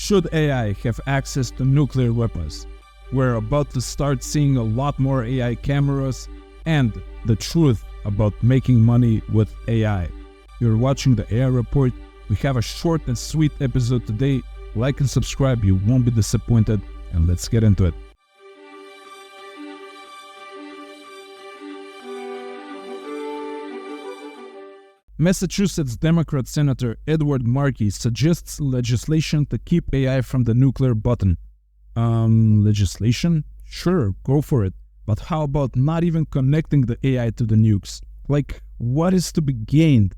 Should AI have access to nuclear weapons? We're about to start seeing a lot more AI cameras and the truth about making money with AI. You're watching the AI Report. We have a short and sweet episode today. Like and subscribe, you won't be disappointed, and let's get into it. Massachusetts Democrat Senator Edward Markey suggests legislation to keep AI from the nuclear button. Legislation? Sure, go for it. But how about not even connecting the AI to the nukes? Like, what is to be gained?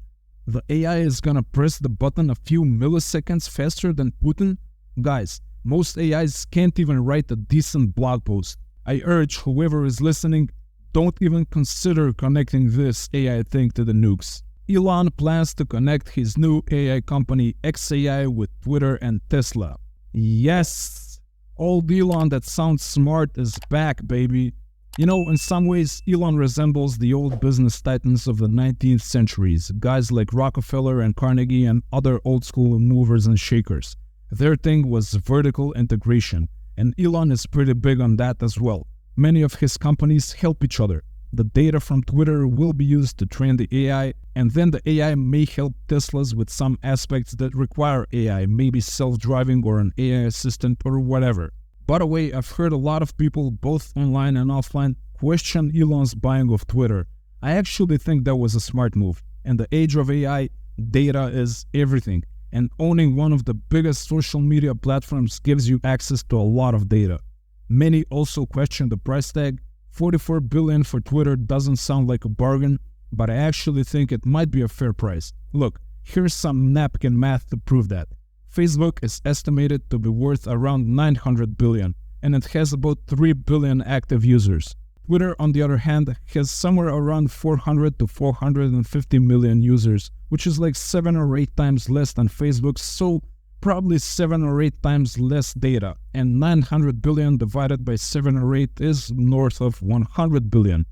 The AI is gonna press the button a few milliseconds faster than Putin? Guys, most AIs can't even write a decent blog post. I urge whoever is listening, don't even consider connecting this AI thing to the nukes. Elon plans to connect his new AI company xAI with Twitter and Tesla. Yes, old Elon that sounds smart is back, baby. You know, in some ways, Elon resembles the old business titans of the 19th centuries, guys like Rockefeller and Carnegie and other old-school movers and shakers. Their thing was vertical integration, and Elon is pretty big on that as well. Many of his companies help each other. The data from Twitter will be used to train the AI, and then the AI may help Teslas with some aspects that require AI, maybe self-driving or an AI assistant or whatever. By the way, I've heard a lot of people, both online and offline, question Elon's buying of Twitter. I actually think that was a smart move. In the age of AI, data is everything, and owning one of the biggest social media platforms gives you access to a lot of data. Many also question the price tag. $44 billion for Twitter doesn't sound like a bargain, but I actually think it might be a fair price. Look, here's some napkin math to prove that. Facebook is estimated to be worth around $900 billion, and it has about 3 billion active users. Twitter, on the other hand, has somewhere around 400 to 450 million users, which is like 7 or 8 times less than Facebook's, so probably 7 or 8 times less data, and 900 billion divided by 7 or 8 is north of 100 billion.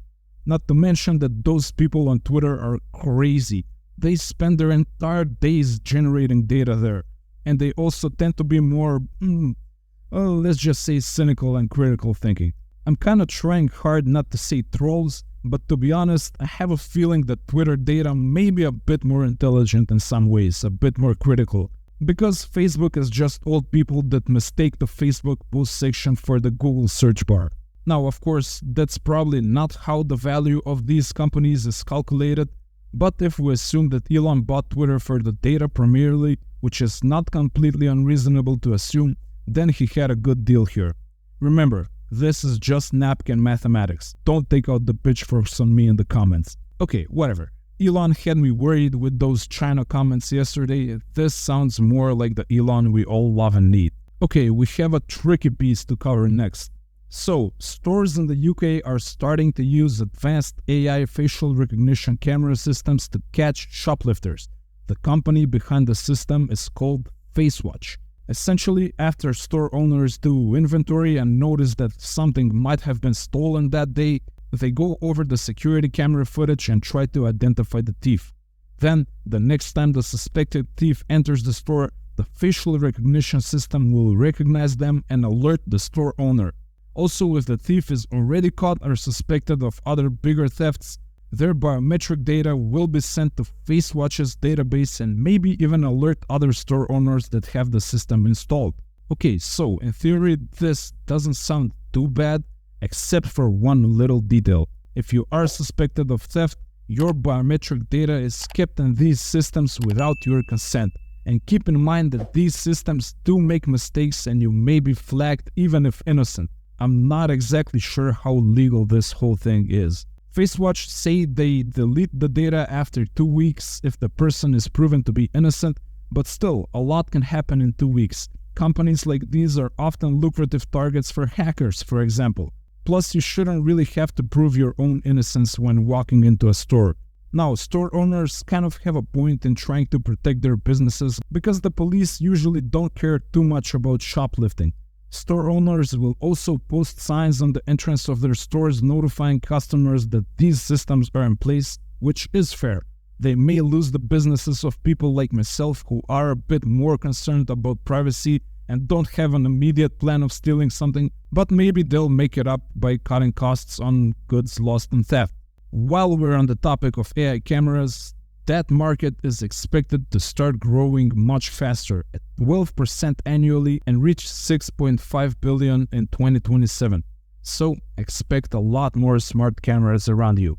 Not to mention that those people on Twitter are crazy. They spend their entire days generating data there, and they also tend to be more, let's just say cynical and critical thinking. I'm kinda trying hard not to say trolls, but to be honest, I have a feeling that Twitter data may be a bit more intelligent in some ways, a bit more critical. Because Facebook is just old people that mistake the Facebook post section for the Google search bar. Now, of course, that's probably not how the value of these companies is calculated, but if we assume that Elon bought Twitter for the data primarily, which is not completely unreasonable to assume, then he had a good deal here. Remember, this is just napkin mathematics. Don't take out the pitchforks on me in the comments. Okay, whatever. Elon had me worried with those China comments yesterday. This sounds more like the Elon we all love and need. Okay, we have a tricky piece to cover next. So, stores in the UK are starting to use advanced AI facial recognition camera systems to catch shoplifters. The company behind the system is called FaceWatch. Essentially, after store owners do inventory and notice that something might have been stolen that day, they go over the security camera footage and try to identify the thief. Then, the next time the suspected thief enters the store, the facial recognition system will recognize them and alert the store owner. Also, if the thief is already caught or suspected of other bigger thefts, their biometric data will be sent to FaceWatch's database and maybe even alert other store owners that have the system installed. Okay, so in theory, this doesn't sound too bad, except for one little detail. If you are suspected of theft, your biometric data is kept in these systems without your consent. And keep in mind that these systems do make mistakes and you may be flagged even if innocent. I'm not exactly sure how legal this whole thing is. FaceWatch say they delete the data after 2 weeks if the person is proven to be innocent, but still, a lot can happen in 2 weeks. Companies like these are often lucrative targets for hackers, for example. Plus, you shouldn't really have to prove your own innocence when walking into a store. Now, store owners kind of have a point in trying to protect their businesses because the police usually don't care too much about shoplifting. Store owners will also post signs on the entrance of their stores notifying customers that these systems are in place, which is fair. They may lose the businesses of people like myself who are a bit more concerned about privacy and don't have an immediate plan of stealing something, but maybe they'll make it up by cutting costs on goods lost in theft. While we're on the topic of AI cameras, that market is expected to start growing much faster at 12% annually and reach $6.5 billion in 2027. So expect a lot more smart cameras around you.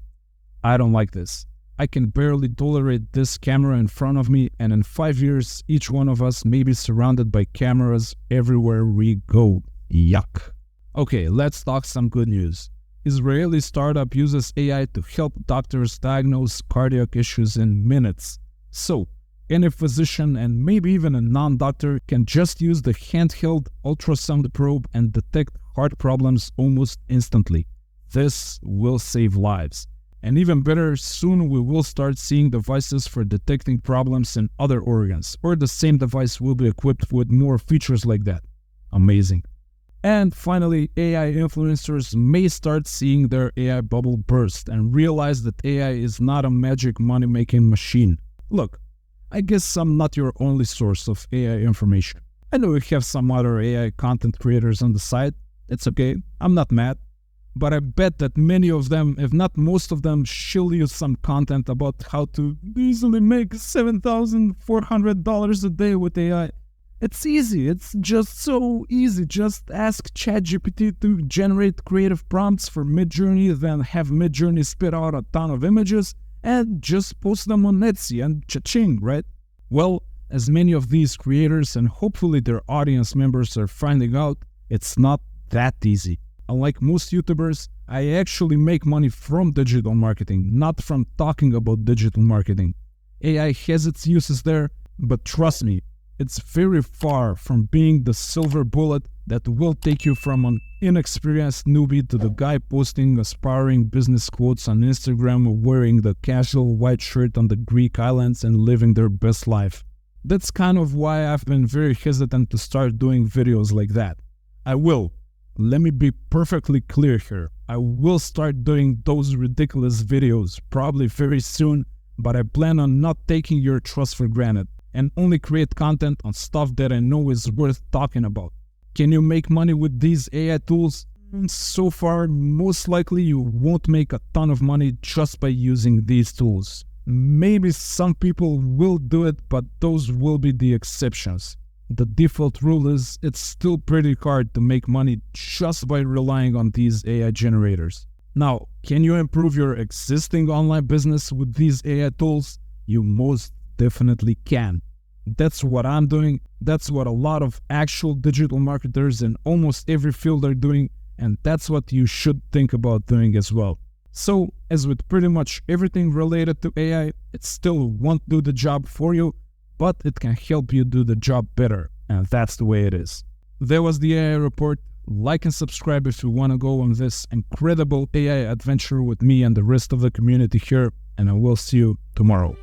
I don't like this. I can barely tolerate this camera in front of me, and in 5 years, each one of us may be surrounded by cameras everywhere we go. Yuck. Okay, let's talk some good news. Israeli startup uses AI to help doctors diagnose cardiac issues in minutes. So, any physician and maybe even a non-doctor can just use the handheld ultrasound probe and detect heart problems almost instantly. This will save lives. And even better, soon we will start seeing devices for detecting problems in other organs, or the same device will be equipped with more features like that. Amazing. And finally, AI influencers may start seeing their AI bubble burst and realize that AI is not a magic money-making machine. Look, I guess I'm not your only source of AI information. I know we have some other AI content creators on the site. It's okay, I'm not mad. But I bet that many of them, if not most of them, shill you some content about how to easily make $7,400 a day with AI. It's easy, it's just so easy. Just ask ChatGPT to generate creative prompts for Midjourney, then have Midjourney spit out a ton of images, and just post them on Etsy and cha-ching, right? Well, as many of these creators and hopefully their audience members are finding out, it's not that easy. Unlike most YouTubers, I actually make money from digital marketing, not from talking about digital marketing. AI has its uses there, but trust me, it's very far from being the silver bullet that will take you from an inexperienced newbie to the guy posting aspiring business quotes on Instagram wearing the casual white shirt on the Greek islands and living their best life. That's kind of why I've been very hesitant to start doing videos like that. Let me be perfectly clear here. I will start doing those ridiculous videos probably very soon, but I plan on not taking your trust for granted and only create content on stuff that I know is worth talking about. Can you make money with these AI tools? So far, most likely you won't make a ton of money just by using these tools. Maybe some people will do it, but those will be the exceptions. The default rule is it's still pretty hard to make money just by relying on these AI generators. Now, can you improve your existing online business with these AI tools? You most definitely can. That's what I'm doing. That's what a lot of actual digital marketers in almost every field are doing, and that's what you should think about doing as well. So, as with pretty much everything related to AI, it still won't do the job for you, but it can help you do the job better, and that's the way it is. That was the AI Report. Like and subscribe if you want to go on this incredible AI adventure with me and the rest of the community here, and I will see you tomorrow.